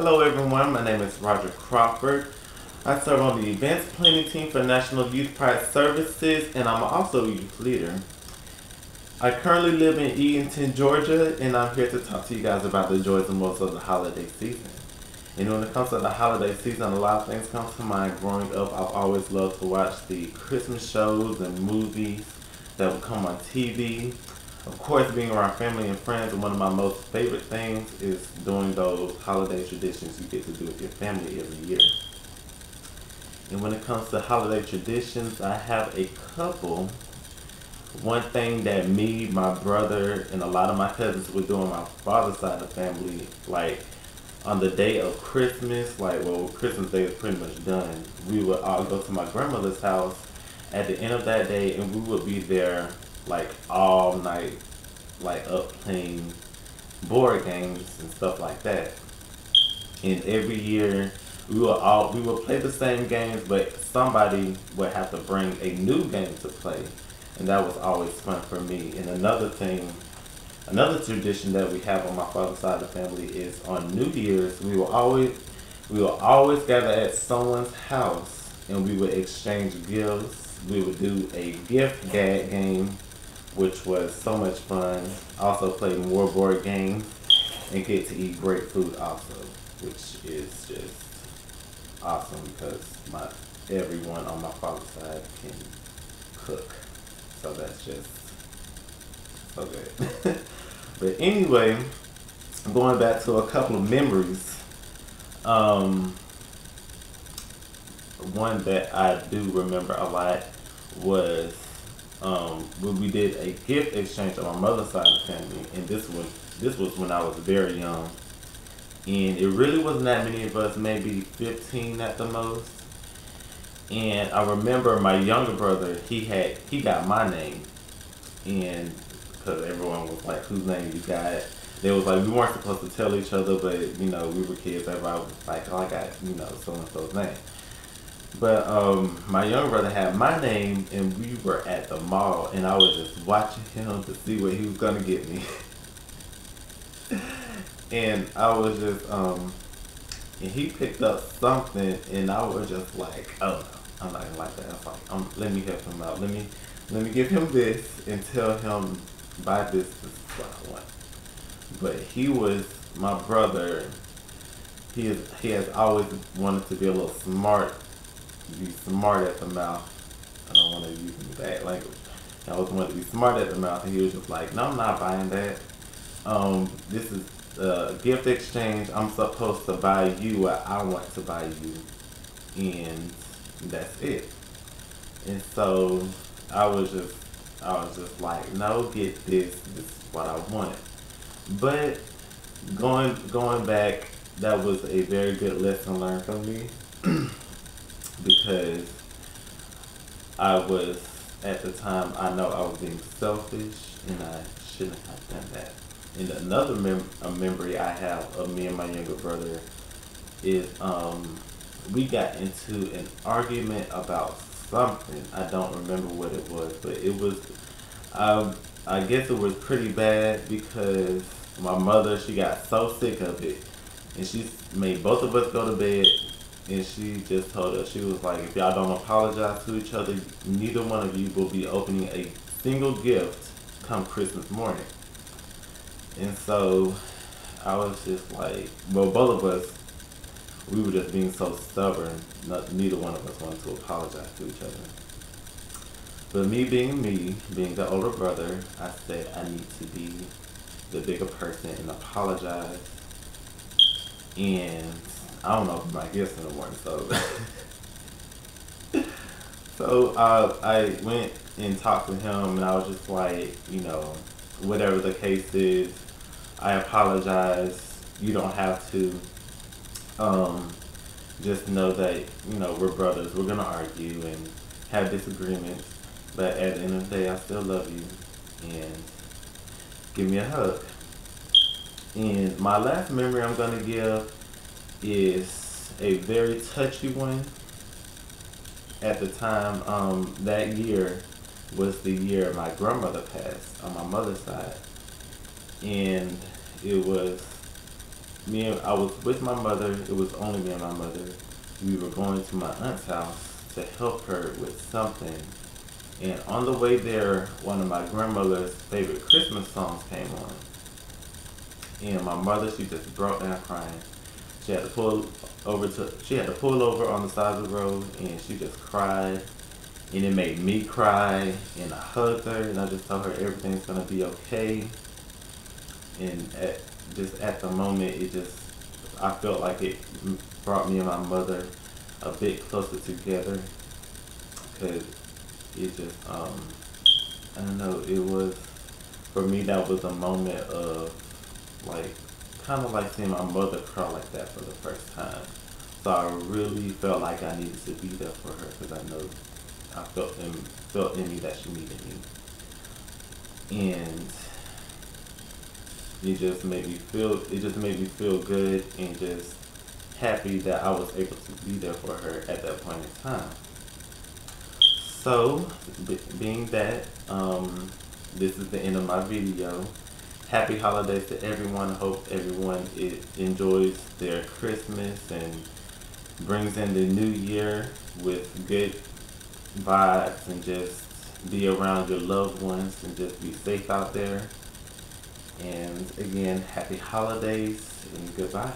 Hello everyone, my name is Roger Crawford. I serve on the events planning team for National Youth Pride Services and I'm also a youth leader. I currently live in Eatonton, Georgia, and I'm here to talk to you guys about the joys and woes of the holiday season. And when it comes to the holiday season, a lot of things come to mind. Growing up, I've always loved to watch the Christmas shows and movies that would come on TV. Of course, being around family and friends, and one of my most favorite things is doing those holiday traditions you get to do with your family every year. And when it comes to holiday traditions, I have a couple. One thing that me, my brother, and a lot of my cousins would do on my father's side of the family, like on the day of Christmas, Christmas Day is pretty much done, we would all go to my grandmother's house at the end of that day, and we would be there like all night, like up playing board games and stuff like that. And every year we will play the same games, but somebody would have to bring a new game to play, and that was always fun for me. And another tradition that we have on my father's side of the family is on New Year's we will always gather at someone's house and we would exchange gifts. We would do a gift gag game, which was so much fun. Also play more board games and get to eat great food also, which is just awesome because everyone on my father's side can cook. So that's just so good. But anyway, going back to a couple of memories. One that I do remember a lot was when we did a gift exchange on my mother's side of the family, and this was when I was very young, and it really wasn't that many of us, maybe 15 at the most. And I remember my younger brother, he got my name, and because everyone was like, "Whose name you got?" They was like, we weren't supposed to tell each other, but we were kids. Everybody was like, "Oh, I got so and so's name." But my younger brother had my name, and we were at the mall, and I was just watching him to see what he was gonna get me. And I was just and he picked up something, and I was just like, "Oh no, I'm not gonna like that." I was like, "Let me help him out. Let me give him this and tell him buy this. This is what I want." But he was my brother. He has always wanted to be a little smart. Be smart at the mouth. I don't want to use any bad language. I always wanted to be smart at the mouth, and he was just like, "No, I'm not buying that. This is a gift exchange. I'm supposed to buy you what I want to buy you, and that's it." And so I was just like, "No, get this. This is what I wanted." But going back, that was a very good lesson learned for me. Because I was, at the time, I know I was being selfish and I shouldn't have done that. And another memory I have of me and my younger brother is we got into an argument about something. I don't remember what it was, but it was, I guess it was pretty bad because my mother, she got so sick of it, and she made both of us go to bed. And she just told us, she was like, "If y'all don't apologize to each other, neither one of you will be opening a single gift come Christmas morning." And so I was just like, well, both of us, we were just being so stubborn. Neither one of us wanted to apologize to each other. But me, being the older brother, I said I need to be the bigger person and apologize. And I don't know if my gifts in the morning, so I went and talked to him, and I was just like, whatever the case is, I apologize. You don't have to. Just know that we're brothers. We're gonna argue and have disagreements, but at the end of the day, I still love you, and give me a hug. And my last memory I'm gonna give is a very touchy one. At the time, that year was the year my grandmother passed on my mother's side, and it was I was with my mother. It was only me and my mother. We were going to my aunt's house to help her with something. And on the way there, one of my grandmother's favorite Christmas songs came on. And my mother, she just broke down crying. She had to pull over on the side of the road, and she just cried. And it made me cry, and I hugged her, and I just told her everything's gonna be okay. And just at the moment, I felt like it brought me and my mother a bit closer together, because it just, I don't know, it was, for me, that was a moment of, like, kind of like seeing my mother cry like that for the first time. So I really felt like I needed to be there for her, because I know I felt in me that she needed me. And it just made me feel good and just happy that I was able to be there for her at that point in time. So, being that, this is the end of my video. Happy holidays to everyone. Hope everyone enjoys their Christmas and brings in the new year with good vibes, and just be around your loved ones and just be safe out there. And again, happy holidays and goodbye.